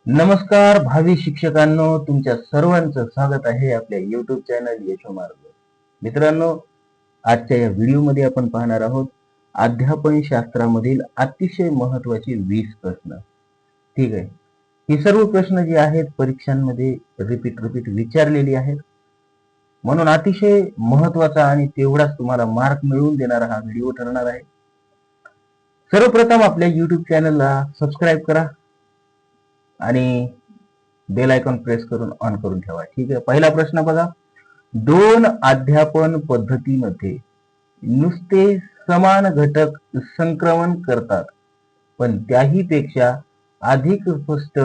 नमस्कार भावी शिक्षकांनो, तुमच्या सर्वांचं स्वागत आहे आपल्या युट्यूब चॅनल यशोमार्ग. मित्रांनो, आजच्या या व्हिडिओमध्ये आपण पाहणार आहोत अध्यापन शास्त्रामधील अतिशय महत्वाचे 20 प्रश्न. ठीक आहे. हे सर्व प्रश्न जे आहेत परीक्षांमध्ये रिपीट विचारलेली आहेत, म्हणून अतिशय महत्वाचा आणि तेवढाच तुम्हाला मार्क मिळवून देणारा हा व्हिडिओ ठरणार आहे. सर्वप्रथम आपल्या युट्यूब चॅनलला सबस्क्राईब करा आणि बेल आयकॉन प्रेस करून ऑन करून ठेवा. ठीक आहे. पहिला प्रश्न बघा. 2 अध्यापन पद्धतीमध्ये नुसते समान घटक संक्रमण करतात, पण त्याही पेक्षा अधिक स्पष्ट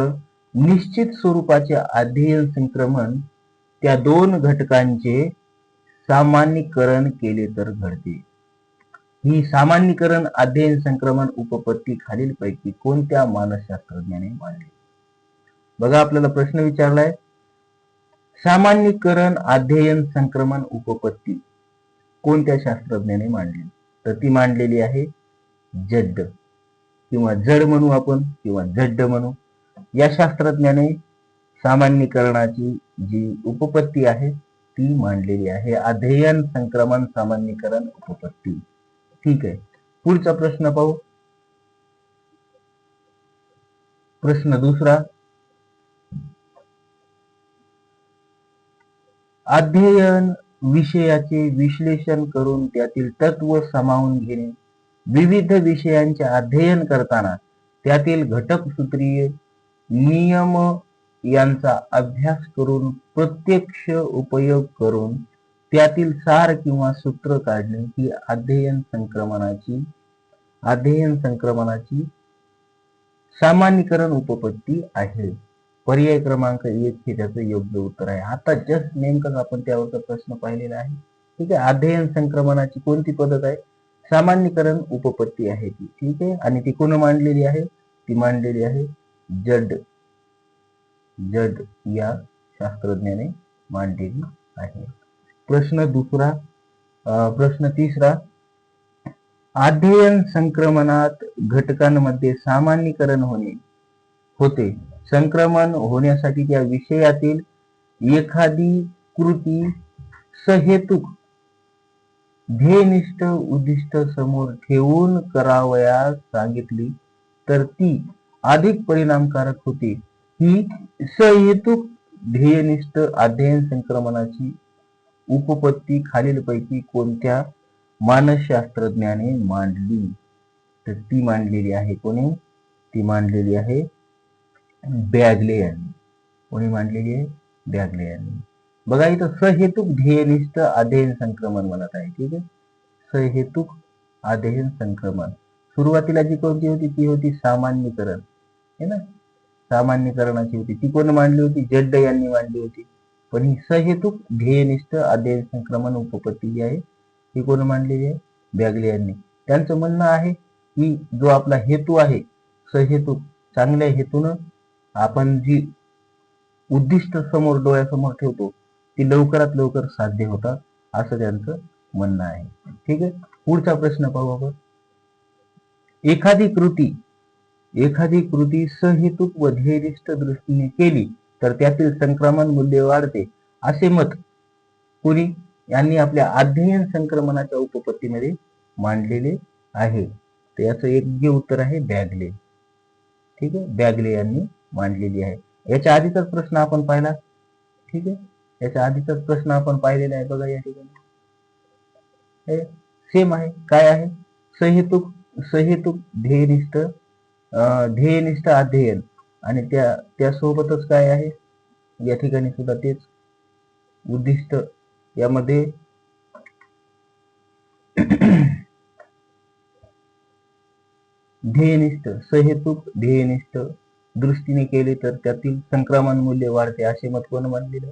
निश्चित स्वरूपाचे अध्ययन संक्रमण त्या 2 घटकांचे सामान्यीकरण केले तर घडते. ही सामान्यीकरण अध्ययन संक्रमण उपपत्ती खालीलपैकी कोणत्या मानसशास्त्रज्ञाने मांडली? बघा, आपल्याला प्रश्न विचारलाय, सामान्यीकरण अध्ययन संक्रमण उपपत्ती कोणत्या शास्त्रज्ञाने मांडली? तर ती मांडलेली आहे जड्ड किंवा जड म्हणू आपण किंवा जड्ड म्हणू. या शास्त्रज्ञाने सामान्यीकरणाची जी उपपत्ती आहे ती मांडलेली आहे, अध्ययन संक्रमण सामान्यीकरण उपपत्ती. ठीक आहे. पुढचा प्रश्न पाहू. प्रश्न दुसरा. अध्ययन विषयाचे विश्लेषण करून त्यातील तत्व सामावून घेणे, विविध विषयांचे अध्ययन करताना त्यातील घटकसूत्रीय नियम यांचा अभ्यास करून प्रत्यक्ष उपयोग करून त्यातील सार किंवा सूत्र काढणे ही अध्ययन संक्रमणाची सामान्यीकरण उपपत्ती आहे. पर्याय क्रमांक 1 हे त्याचं योग्य उत्तर आहे. आता जस्ट नेमकं आपण त्यावरचा प्रश्न पाहिलेला आहे. ठीक आहे. अध्ययन संक्रमणाची कोणती पद्धत आहे? सामान्यीकरण उपपत्ती आहे ती. ठीक आहे. आणि ती कोण मांडलेली आहे? ती मांडलेली आहे जड या शास्त्रज्ञाने मांडलेली आहे. प्रश्न तिसरा. अध्ययन संक्रमणात घटकांमध्ये सामान्यीकरण होते. संक्रमण होण्यासाठी त्या विषयातील एखादी कृती सहेतुक ध्येयनिष्ठ उद्दिष्ट समोर ठेवून करावयास सांगितली तर ती अधिक परिणामकारक होते. ही सहेतुक ध्येयनिष्ठ अध्ययन संक्रमणाची उपपत्ती खालीलपैकी कोणत्या मानसशास्त्रज्ञाने मांडली? तर ती मांडलेली आहे कोणी? ती मांडलेली आहे बॅगले यांनी. कोणी मांडलेली आहे? बॅगले यांनी. बघा, इथं सहेतुक ध्येयनिष्ठ अध्ययन संक्रमण म्हणत आहे. ठीक आहे. सहेतुक अध्ययन संक्रमण. सुरुवातीला जी कोणती होती ती होती सामान्यीकरण, है ना? सामान्यीकरणाची होती ती कोण मांडली होती? जड्ड यांनी मांडली होती. पण ही सहेतुक ध्येयनिष्ठ अध्ययन संक्रमण उपपत्ती जी आहे ती कोण मांडलेली आहे? बॅगले यांनी. त्यांचं म्हणणं आहे की जो आपला हेतू आहे सहेतुक, चांगल्या हेतून आपण जी उद्दिष्ट समोर डोळ्यासमोर ठेवतो ती लवकरात लवकर साध्य होतात, असं त्यांचं म्हणणं आहे. ठीक आहे. पुढचा प्रश्न पाहू आपण. एखादी कृती सहेतुक व ध्येयनिष्ठ दृष्टीने केली तर त्यातील संक्रमण मूल्य वाढते, असे मत कोणी यांनी आपल्या अध्ययन संक्रमणाच्या उपपत्तीमध्ये मांडलेले आहे? तर याचं योग्य उत्तर आहे बॅगले. ठीक आहे. बॅगले यांनी मांडलेली आहे. याच्या आधीचाच प्रश्न आपण पाहिला. ठीक आहे. याच्या आधीचाच प्रश्न आपण पाहिलेला आहे. बघा, या ठिकाणी सेम आहे. काय आहे? सहेतुक ध्येयनिष्ठ अध्ययन आणि त्यासोबतच काय आहे या ठिकाणी सुद्धा तेच उद्दिष्ट. यामध्ये सहेतुक ध्येयनिष्ठ दृष्टीने केले तर त्यातील संक्रमण मूल्य वाढते, असे मत कोण मांडलेलं?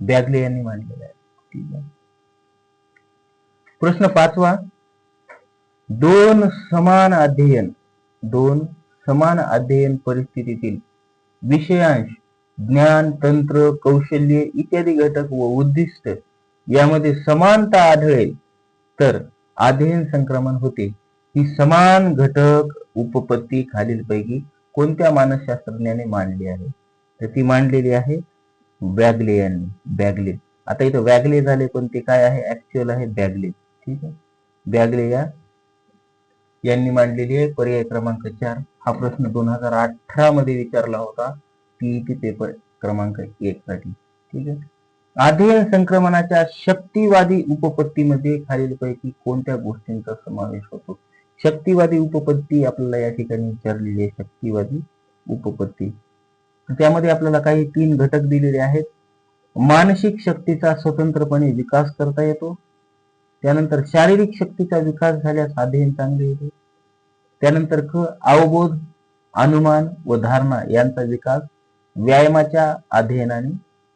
बॅगले यांनी मांडलेलं आहे. ठीक आहे. प्रश्न 5वा. दोन समान अध्ययन परिस्थितीतील विषयांश, ज्ञान, तंत्र, कौशल्य इत्यादी घटक व उद्दिष्ट यामध्ये समानता आढळेल तर अध्ययन संक्रमण होते. ही समान घटक उपपत्ती खालीलपैकी कोणत्या मानसशास्त्रज्ञाने मांडली आहे? तर ती मांडलेली आहे बॅगले यांनी. बॅगले. आता इथं वॅगले झाले पण ते काय आहे? ऍक्च्युअल आहे बॅगले. ठीक आहे. बॅगले यांनी मांडलेली आहे. पर्याय क्रमांक 4. हा प्रश्न 2018 मध्ये विचारला होता पीईटी पेपर क्रमांक 1 साठी. ठीक आहे. अध्ययन संक्रमणाच्या शक्तिवादी उपपत्तीमध्ये खालीलपैकी कोणत्या गोष्टींचा समावेश होतो? शक्तिवादी उपपत्ती आपल्याला या ठिकाणी विचारलेली आहे. शक्तिवादी उपपत्ती. त्यामध्ये आपल्याला काही 3 घटक दिलेले आहेत. मानसिक शक्तीचा स्वतंत्रपणे विकास करता येतो. त्यानंतर शारीरिक शक्तीचा विकास झाल्यास अध्ययन चांगले होते. त्यानंतर अवबोध, अनुमान व धारणा यांचा विकास व्यायामाच्या अध्ययनाने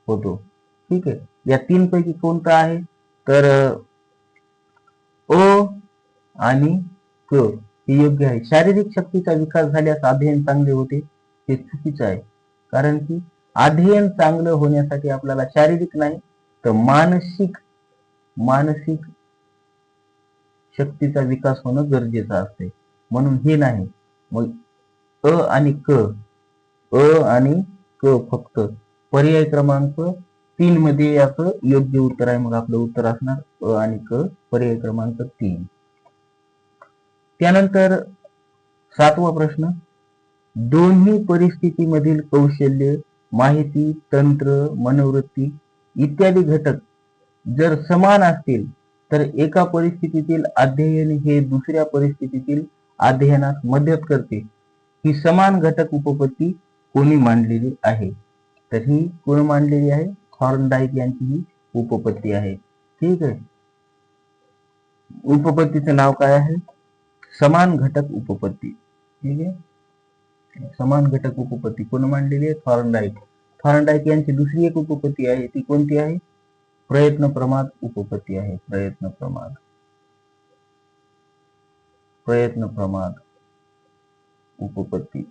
होतो. ठीक आहे. या 3 पैकी कोणता आहे? तर अ आणि क हे योग्य आहे. शारीरिक शक्तीचा विकास झाल्यास अध्ययन चांगले होते हे चुकीचं आहे. कारण की अध्ययन चांगलं होण्यासाठी आपल्याला शारीरिक नाही तर मानसिक शक्तीचा विकास होणं गरजेचं असते. म्हणून हे नाही. मग अ आणि क फक्त पर्याय क्रमांक 3 मध्ये याचं योग्य उत्तर आहे. मग आपलं उत्तर असणार अ आणि क पर्याय क्रमांक 3. त्यानंतर 7वा प्रश्न. दोन्ही परिस्थितीमधील कौशल्य, माहिती, तंत्र, मनोवृत्ती इत्यादी घटक जर समान असतील तर एका परिस्थितीतील अध्ययन हे दुसऱ्या परिस्थितीतील अध्ययनास मदत करते. ही समान घटक उपपत्ती कोणी मांडलेली आहे? तर ही कोण मांडलेली आहे? थॉर्नडाईक यांची ही उपपत्ती आहे. ठीक आहे. उपपत्तीचं नाव काय आहे? समान घटक उपपत्ती. ठीक आहे. समान घटक उपपत्ती कोण मांडलेली आहे? थॉर्नडाईक. थॉर्नडाईक यांची दुसरी एक उपपत्ती आहे. ती कोणती आहे? प्रयत्न प्रमाद उपपत्ती आहे. प्रयत्न प्रमाद उपपत्ती.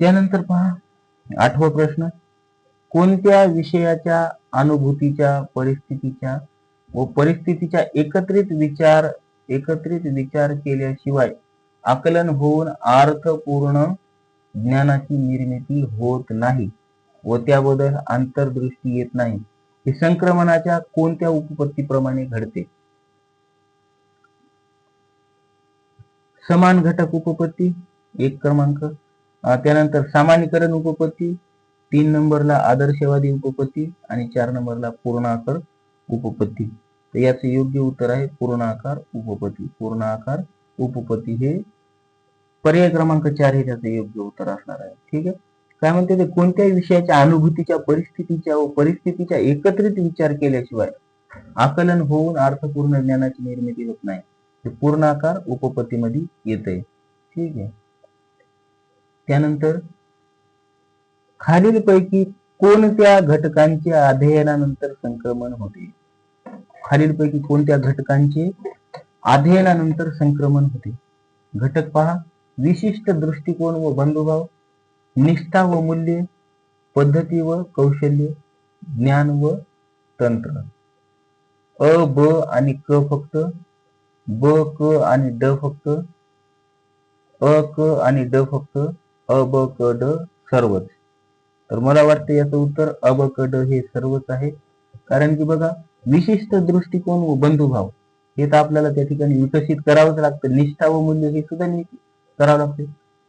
त्यानंतर पहा 8वा प्रश्न. कोणत्या विषयाच्या अनुभूतीच्या परिस्थितीच्या एकत्रित विचार केल्याशिवाय आकलन होऊन अर्थपूर्ण ज्ञानाची निर्मिती होत नाही व त्याबद्दल अंतर्दृष्टी येत नाही, हे संक्रमणाच्या कोणत्या उपपत्तीप्रमाणे घडते? समान घटक उपपत्ती 1 क्रमांक. त्यानंतर सामान्यीकरण उपपत्ती 3 नंबरला आदर्शवादी उपपत्ती आणि 4 नंबरला पूर्णाकार उपपत्ती. तर याचे योग्य उत्तर आहे पूर्णाकार उपपत्ती. पूर्णाकार उपपत्ती हे पर्याय क्रमांक 4 हे त्याचे योग्य उत्तर असणार आहे. ठीक आहे. काय म्हणते ते? कोणत्याही विषयाच्या अनुभूतीच्या परिस्थितीच्या एकत्रित विचार केल्याशिवाय आकलन होऊन अर्थपूर्ण ज्ञानाची निर्मिती होत नाही, हे पूर्णाकार उपपत्तीमध्ये येते. ठीक आहे. त्यानंतर खालीलपैकी कोणत्या घटकांचे अध्ययनानंतर संक्रमण होते? खालीलपैकी कोणत्या घटकांचे अध्ययनानंतर संक्रमण होते? घटक पहा. विशिष्ट दृष्टिकोन व बंधुभाव, निष्ठा व मूल्य, पद्धती व कौशल्य, ज्ञान व तंत्र. अ, ब आणि क फक्त, ब, क आणि ड फक्त, अ, क आणि ड फक्त, अ, ब, क, ड सर्वच. तर मला वाटतं याचं उत्तर अ, ब, क, ड हे सर्वच आहे. कारण की बघा, विशिष्ट दृष्टिकोन व बंधुभाव हे तर आपल्याला त्या ठिकाणी विकसित करावंच लागतं. निष्ठा व मूल्य हे सुद्धा करावं लागते.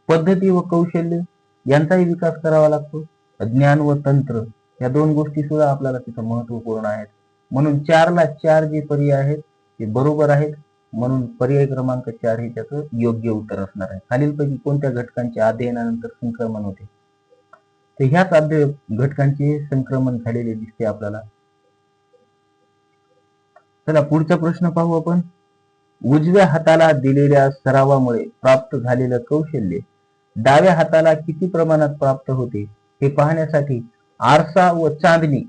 पद्धती व कौशल्य यांचाही विकास करावा लागतो. ज्ञान व तंत्र या 2 गोष्टी सुद्धा आपल्याला तिथं महत्वपूर्ण आहेत. म्हणून 4ला 4 जे पर्याय आहेत ते बरोबर आहेत. म्हणून पर्याय क्रमांक 4 हे त्याचं योग्य उत्तर असणार आहे. खालीलपैकी कोणत्या घटकांचे अध्ययनानंतर संक्रमण होते? तर ह्याच घटकांचे संक्रमण झालेले दिसते आपल्याला. चला पुढचा प्रश्न पाहू आपण. उजव्या हाताला दिलेल्या सरावामुळे प्राप्त झालेलं कौशल्य डाव्या हाताला किती प्रमाणात प्राप्त होते हे पाहण्यासाठी आरसा व चांदणी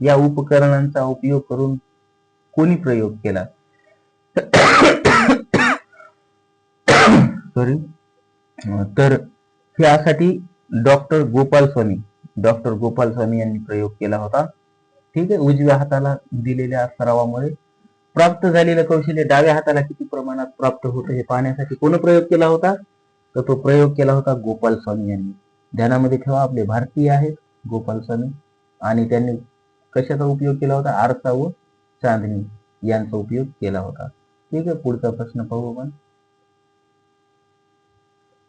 या उपकरणांचा उपयोग करून कोणी प्रयोग केला? सॉरी. तर यासाठी डॉक्टर गोपाल स्वामी यांनी प्रयोग केला होता. ठीक आहे. उजव्या हाताला दिलेल्या सरावामुळे प्राप्त झालेलं कौशल्य डाव्या हाताला किती प्रमाणात प्राप्त होतं हे पाहण्यासाठी कोण प्रयोग केला होता? तर तो प्रयोग केला होता गोपाल स्वामी यांनी. ध्यानामध्ये ठेवा, आपले भारतीय आहेत गोपाल स्वामी, आणि त्यांनी कशाचा उपयोग केला होता? आरसा व चांदणी यांचा उपयोग केला होता. ठीक आहे, पुढचा प्रश्न पाहू आपण.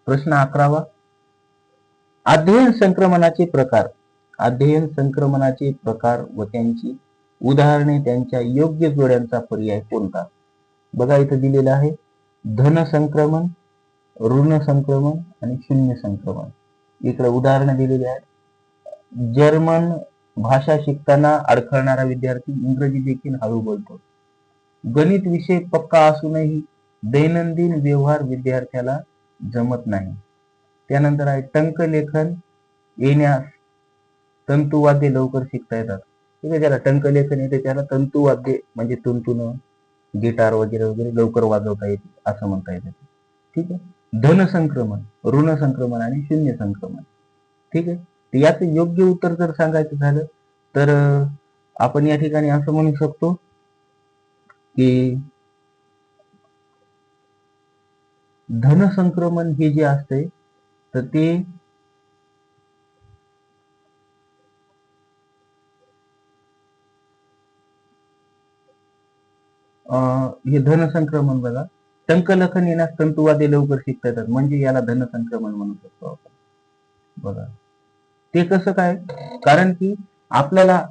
प्रश्न 11वा. अध्ययन संक्रमणाचे प्रकार. अध्ययन संक्रमणाचे प्रकार व त्यांची उदाहरणे, त्यांच्या योग्य जोड्यांचा पर्याय कोणता? बघा इथं दिलेलं आहे धन संक्रमण, ऋण संक्रमण आणि शून्य संक्रमण. इकडे उदाहरणं दिलेली आहेत. जर्मन भाषा शिकताना अडखळणारा विद्यार्थी इंग्रजी देखील हळू बोलतो. गणित विषय पक्का असूनही दैनंदिन व्यवहार विद्यार्थ्याला जमत नाही. त्यानंतर आहे टंकलेखन येण्यास तंतुवाद्य लवकर शिकता येतात. ठीक आहे, ज्याला टंकलेखन येते त्याला तंतुवाद्य म्हणजे तुंतुन, गिटार वगैरे वगैरे लवकर वाजवता येते असं म्हणता येते. ठीक आहे. धन संक्रमण, ऋण संक्रमण आणि शून्य संक्रमण. ठीक आहे, याचं योग्य उत्तर जर सांगायचं झालं तर आपण या ठिकाणी असं म्हणू शकतो की धन संक्रमण हे जे असते तर ते हे धन संक्रमण. बघा, टंकलेखन येण्यास तंतुवाद्य लवकर शिकता येतात म्हणजे याला धन संक्रमण म्हणू शकतो आपण. बघा ते कसं काय? कारण की आपल्याला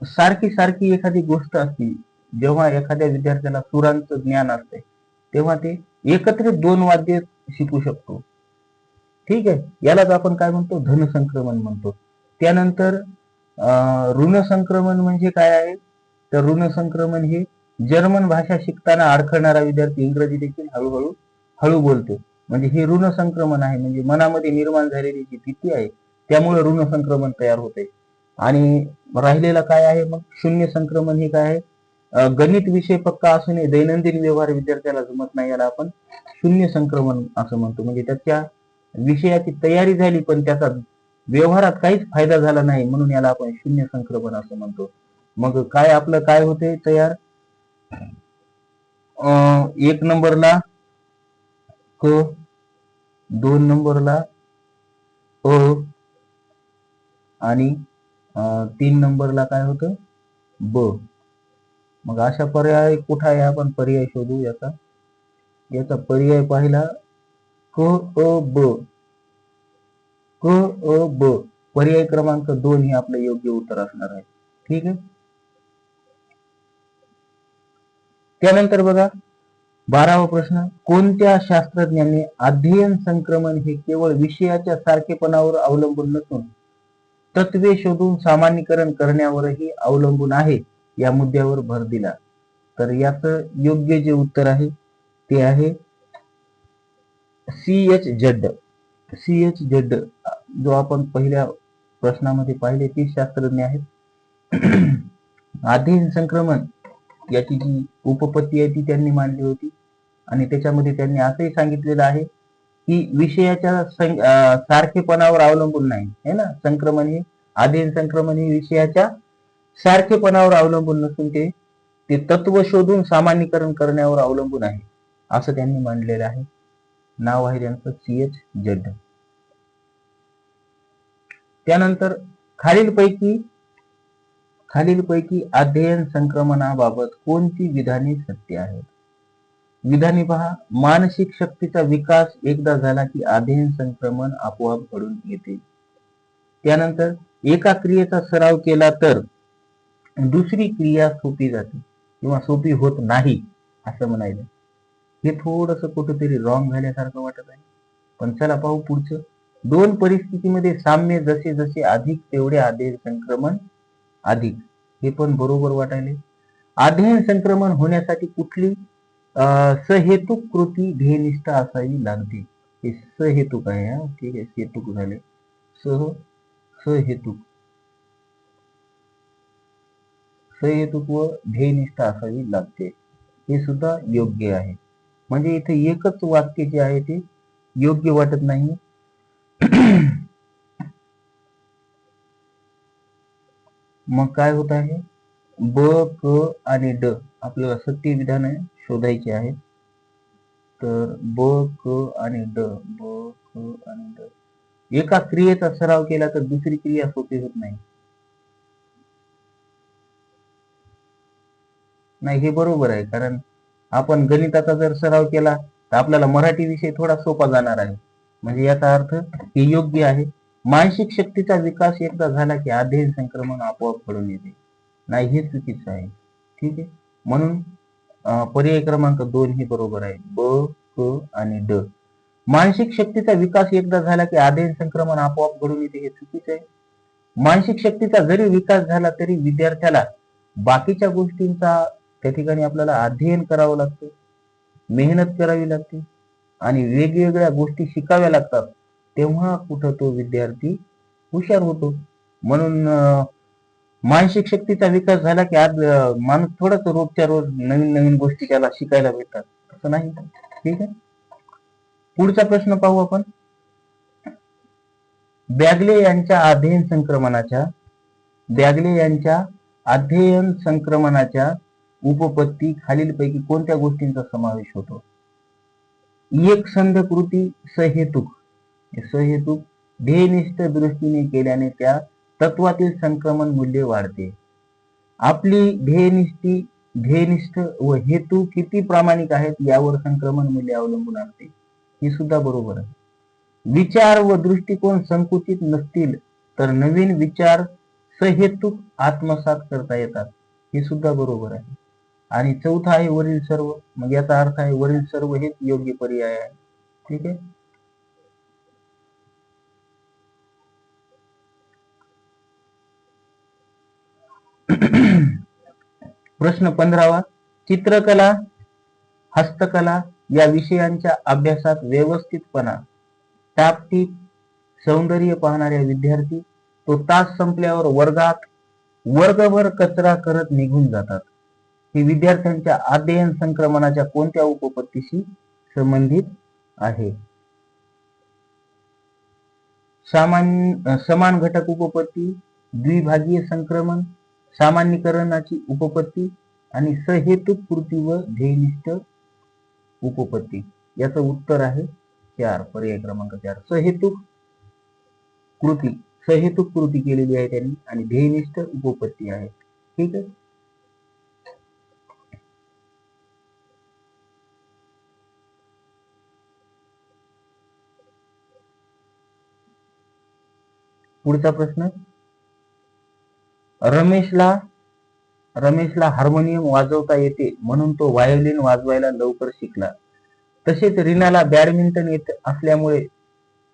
सारखी सारखी एखादी गोष्ट असते, जेव्हा एखाद्या विद्यार्थ्याला सुरांचं ज्ञान असते तेव्हा ते एकत्रित दोन वाद्य शिकू शकतो. ठीक आहे, यालाच आपण काय म्हणतो? धन संक्रमण म्हणतो. त्यानंतर ऋण संक्रमण म्हणजे काय आहे? तर ऋण संक्रमण हे जर्मन भाषा शिकताना अडखळणारा विद्यार्थी इंग्रजी देखील हळूहळू हळू बोलतो. म्हणजे हे ऋण संक्रमण आहे, म्हणजे मनामध्ये निर्माण झालेली जी भीती आहे त्यामुळे ऋण संक्रमण तयार होते. आणि राहिलेला काय आहे मग? शून्य संक्रमण हे काय आहे? गणित विषय पक्का असूनही दैनंदिन व्यवहार विद्यार्थ्याला जमत नाही, याला आपण शून्य संक्रमण असं म्हणतो. म्हणजे त्याच्या विषयाची तयारी झाली पण त्याचा व्यवहारात काहीच फायदा झाला नाही, म्हणून याला आपण शून्य संक्रमण असं म्हणतो. मग काय आपलं काय होते तयार? 1 नंबरला क, 2 नंबरला अ आणि 3 नंबरला काय होतं? ब. मग अशा पर्याय कुठं आहे? आपण पर्याय शोधू याचा. याचा पर्याय पाहिला क अ ब. क अ ब, पर्याय क्रमांक 2 हे आपलं योग्य उत्तर असणार आहे. ठीक आहे. त्यानंतर बघा 12वा प्रश्न. कोणत्या शास्त्रज्ञांनी अध्ययन संक्रमण हे केवळ विषयाच्या सारखेपणावर अवलंबून नसून तत्वे शोधून सामान्यीकरण करण्यावरही अवलंबून आहे या मुद्द्यावर भर दिला? तर याचं योग्य जे उत्तर आहे ते आहे C.H. जड्ड. C.H. जड्ड जो आपण पहिल्या प्रश्नामध्ये पाहिले ते शास्त्रज्ञ आहेत. अध्ययन संक्रमण याची जी उपपत्ती आहे ती त्यांनी मांडली होती आणि त्याच्यामध्ये त्यांनी असंही सांगितलेलं आहे की विषयाच्या सारखेपणावर अवलंबून नाही है ना. संक्रमण हे अध्ययन संक्रमण हे विषयाच्या सारखेपणावर अवलंबून नसून ते तत्व शोधून सामान्यीकरण करण्यावर अवलंबून आहे असं त्यांनी मांडलेलं आहे. नाव आहे त्यांचं C.H. जड्ड. त्यानंतर खालीलपैकी अध्ययन संक्रमणाबाबत कोणती विधाने सत्य आहेत? विधाने पहा. मानसिक शक्तीचा विकास एकदा झाला की अध्ययन संक्रमण आपोआप घडून येते. त्यानंतर एका क्रियेचा सराव केला तर दुसरी क्रिया सोपी जाते किंवा सोपी होत नाही असं म्हणायचं. हे थोडस कुठेतरी रॉंग झाल्यासारखं वाटत आहे, पण चला पाहू पुढचं. दोन परिस्थितीमध्ये साम्य जसे जसे अधिक तेवढे अध्ययन संक्रमण अधिक, हे पण बरोबर वाटायले. अध्ययन संक्रमण होण्यासाठी कुठली सहेतुक कृती ध्येयनिष्ठ असावी लागते. हे सहेतुक आहे हा. ठीक आहे, हेतुक झाले सहेतुक व ध्येयनिष्ठ असावी लागते, हे सुद्धा योग्य आहे. म्हणजे इथे एकच वाक्य जे आहे ते योग्य वाटत नाही. मग काय होत आहे? ब, क आणि ड आपल्याला सत्य विधाने शोधायची आहेत. तर ब क आणि ड, ब क आणि ड. एका क्रियेचा सराव केला तर दुसरी क्रिया सोपी होत नाही. नाही, हे बरोबर आहे, कारण आपण गणिताचा जर सराव केला तर आपल्याला मराठी विषय थोडा सोपा जाणार आहे. म्हणजे याचा अर्थ हे योग्य आहे. मानसिक शक्तीचा विकास एकदा झाला की अध्ययन संक्रमण आपोआप घडून येते. नाही, हे चुकीचं आहे. ठीक आहे, म्हणून पर्याय क्रमांक 2 हे बरोबर आहे. ब क आणि ड. मानसिक शक्तीचा विकास एकदा झाला की अध्ययन संक्रमण आपोआप घडून येते, हे चुकीचं आहे. मानसिक शक्तीचा जरी विकास झाला तरी विद्यार्थ्याला बाकीच्या गोष्टींचा त्या ठिकाणी आपल्याला अध्ययन करावं लागतं, मेहनत करावी लागते आणि वेगवेगळ्या गोष्टी शिकाव्या लागतात, तेव्हा कुठं तो विद्यार्थी हुशार होतो. म्हणून मानसिक शक्तीचा विकास झाला की आज माणूस थोडाच रोजच्या रोज नवीन नवीन गोष्टी त्याला शिकायला भेटतात, असं नाही. ठीक आहे, पुढचा प्रश्न पाहू आपण. बॅगले यांच्या अध्ययन संक्रमणाच्या उपपत्ती खालीलपैकी कोणत्या गोष्टींचा समावेश होतो? एकसंध कृती सहेतुक ध्येयनिष्ठ दृष्टीने केल्याने त्या तत्वातील संक्रमण मूल्य वाढते. आपली ध्येयनिष्ठ व हेतू किती प्रामाणिक आहेत यावर संक्रमण मूल्य अवलंबून असते, हे सुद्धा बरोबर आहे. विचार व दृष्टिकोन संकुचित नसतील तर नवीन विचार सहेतुक आत्मसात करता येतात, हे सुद्धा बरोबर आहे. आणि चौथा आहे वरील सर्व. मग याचा अर्थ आहे वरील सर्व हेच योग्य पर्याय आहे. ठीक आहे, प्रश्न 15वा. चित्रकला, हस्तकला या विषयांच्या अभ्यासात व्यवस्थितपणा, टापटीप, सौंदर्य पाहणाऱ्या विद्यार्थी तो तास संपल्यावर वर्गभर कचरा करत निघून जातात. ही विद्यार्थ्यांच्या अध्ययन संक्रमणाच्या कोणत्या उपपत्तीशी संबंधित आहे? समान घटक उपपत्ती, द्विभागीय संक्रमण, सामान्यीकरणाची उपपत्ती आणि सहेतुक कृती व ध्येयनिष्ठ उपपत्ती. याचं उत्तर आहे 4, पर्याय क्रमांक 4. सहेतुक कृती केलेली आहे त्यांनी आणि ध्येयनिष्ठ उपपत्ती आहे. ठीक आहे, पुढचा प्रश्न. रमेशला हार्मोनियम वाजवता येते म्हणून तो व्हायोलिन वाजवायला लवकर शिकला. तसेच रीनाला बॅडमिंटन येत असल्यामुळे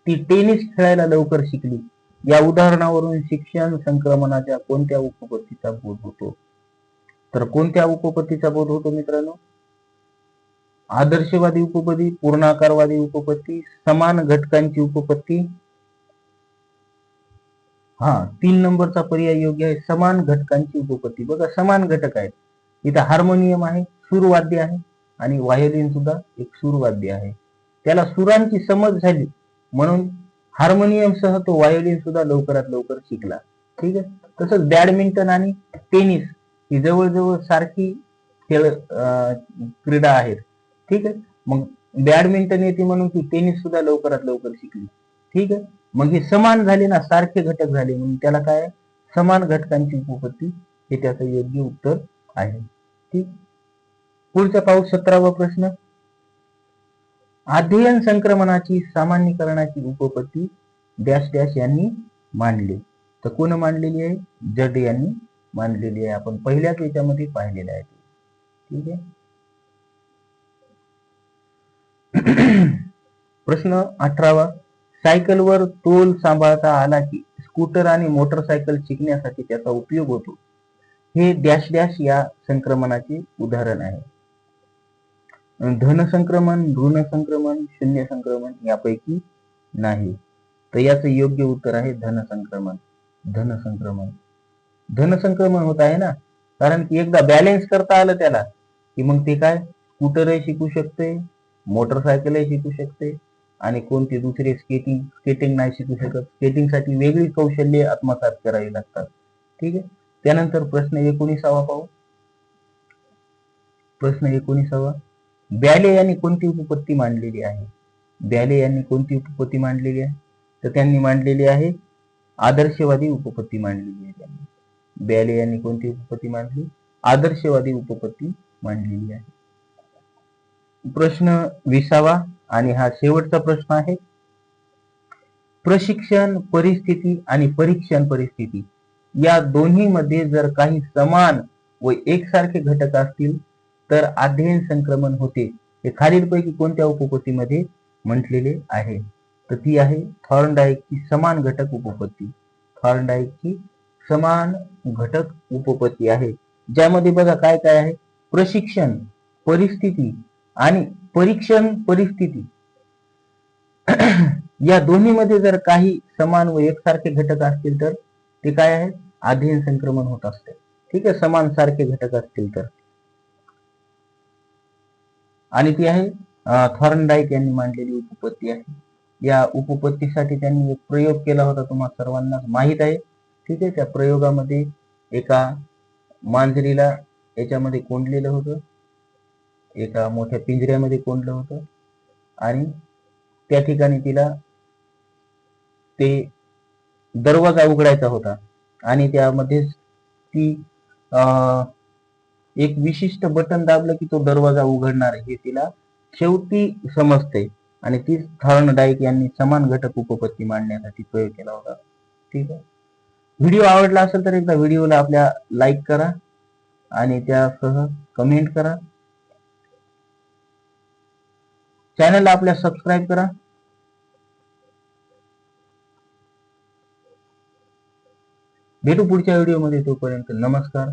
ती टेनिस खेळायला लवकर शिकली. या उदाहरणावरून शिक्षण संक्रमणाच्या कोणत्या उपपत्तीचा बोध होतो? तर कोणत्या उपपत्तीचा बोध होतो मित्रांनो? आदर्शवादी उपपत्ती, पूर्णाकारवादी उपपत्ती, समान घटकांची उपपत्ती. 3 नंबरचा पर्याय योग्य आहे, समान घटकांची उपपत्ती. बघा, समान घटक आहेत. इथं हार्मोनियम आहे, सूरवाद्य आहे, आणि व्हायोलिन सुद्धा एक सूरवाद्य आहे. त्याला सुरांची समज झाली म्हणून हार्मोनियम सह तो व्हायोलिन सुद्धा लवकरात लवकर शिकला. ठीक आहे, तसंच बॅडमिंटन आणि टेनिस ही जवळजवळ सारखी क्रीडा आहेत. ठीक आहे, मग बॅडमिंटन येते म्हणून ती टेनिस सुद्धा लवकरात लवकर शिकली. ठीक आहे, मग हे समान झाले ना, सारखे घटक झाले म्हणून त्याला काय, समान घटकांची उपपत्ती, हे त्याचं योग्य उत्तर आहे. ठीक, पुढचा पाहू 17वा प्रश्न. अध्ययन संक्रमणाची सामान्यीकरणाची उपपत्ती डॅश डॅश यांनी मांडली. तर कोण मांडलेली आहे? जड यांनी मांडलेली आहे. आपण पहिल्याच याच्यामध्ये पाहिलेलं आहे. ठीक आहे, प्रश्न 18वा. सायकलवर तोल सांभाळता आला की स्कूटर आणि मोटरसायकल शिकण्यासाठी त्याचा उपयोग होतो. हे डॅश डॅश या संक्रमणाचे उदाहरण आहे. धन संक्रमण, ऋण संक्रमण, शून्य संक्रमण यापैकी नाही. तर याचं योग्य उत्तर आहे धन संक्रमण. धन संक्रमण होत आहे ना, कारण की एकदा बॅलेन्स करता आलं त्याला की मग ते काय, स्कूटरही शिकू शकते, मोटरसायकलही शिकू शकते, आणि कोणती दुसरी स्केटिंग नाही शिकू शकत. स्केटिंगसाठी वेगळी कौशल्य आत्मसात करावी लागतात. ठीक आहे, त्यानंतर प्रश्न 19वा पाहू. प्रश्न 19वा, ब्याले यांनी कोणती उपपत्ती मांडलेली आहे? ब्याले यांनी कोणती उपपत्ती मांडलेली आहे? तर त्यांनी मांडलेली आहे आदर्शवादी उपपत्ती मांडलेली आहे त्यांनी. ब्याले यांनी कोणती उपपत्ती मांडली? आदर्शवादी उपपत्ती मांडलेली आहे. प्रश्न 20वा आणि हा शेवटचा प्रश्न आहे. प्रशिक्षण परिस्थिती आणि परीक्षण परिस्थिती या दोन्ही मध्ये जर काही समान व एकसारखे घटक असतील तर अध्ययन संक्रमण होते. हे खालीलपैकी कोणत्या उपपत्तीमध्ये म्हटलेले आहे? तर ती आहे थॉर्नडाईकची समान घटक उपपत्ती. थॉर्नडाईकची समान घटक उपपत्ती आहे, ज्यामध्ये बघा काय काय आहे? प्रशिक्षण परिस्थिती आणि परीक्षण परिस्थिती या दोन्ही मध्ये जर काही समान व एकसारखे घटक असतील तर ते काय आहे? अध्ययन संक्रमण होत असते. ठीक आहे, समान सारखे घटक असतील तर. आणि ती आहे थॉर्नडाईक यांनी मांडलेली उपपत्ती आहे. या उपपत्तीसाठी त्यांनी एक प्रयोग केला होता, तुम्हाला सर्वांना माहित आहे. ठीक आहे, त्या प्रयोगामध्ये एका मांजरीला याच्यामध्ये कोंडलेलं होतं, एका मोठ्या पिंजऱ्यामध्ये कोंडलं होतं आणि त्या ठिकाणी तिला ते दरवाजा उघडायचा होता आणि त्यामध्ये ती एक विशिष्ट बटन दाबलं की तो दरवाजा उघडणार हे तिला शेवटी समजते. आणि ती थॉर्नडाईक यांनी समान घटक उपपत्ती मांडण्यासाठी प्रयोग केला होता. ठीक आहे, व्हिडिओ आवडला असेल तर एकदा व्हिडिओला आपल्या लाईक करा आणि त्यासह कमेंट करा. चॅनलला आपल्या सबस्क्राईब करा. भेटू पुढच्या व्हिडिओमध्ये, तोपर्यंत नमस्कार.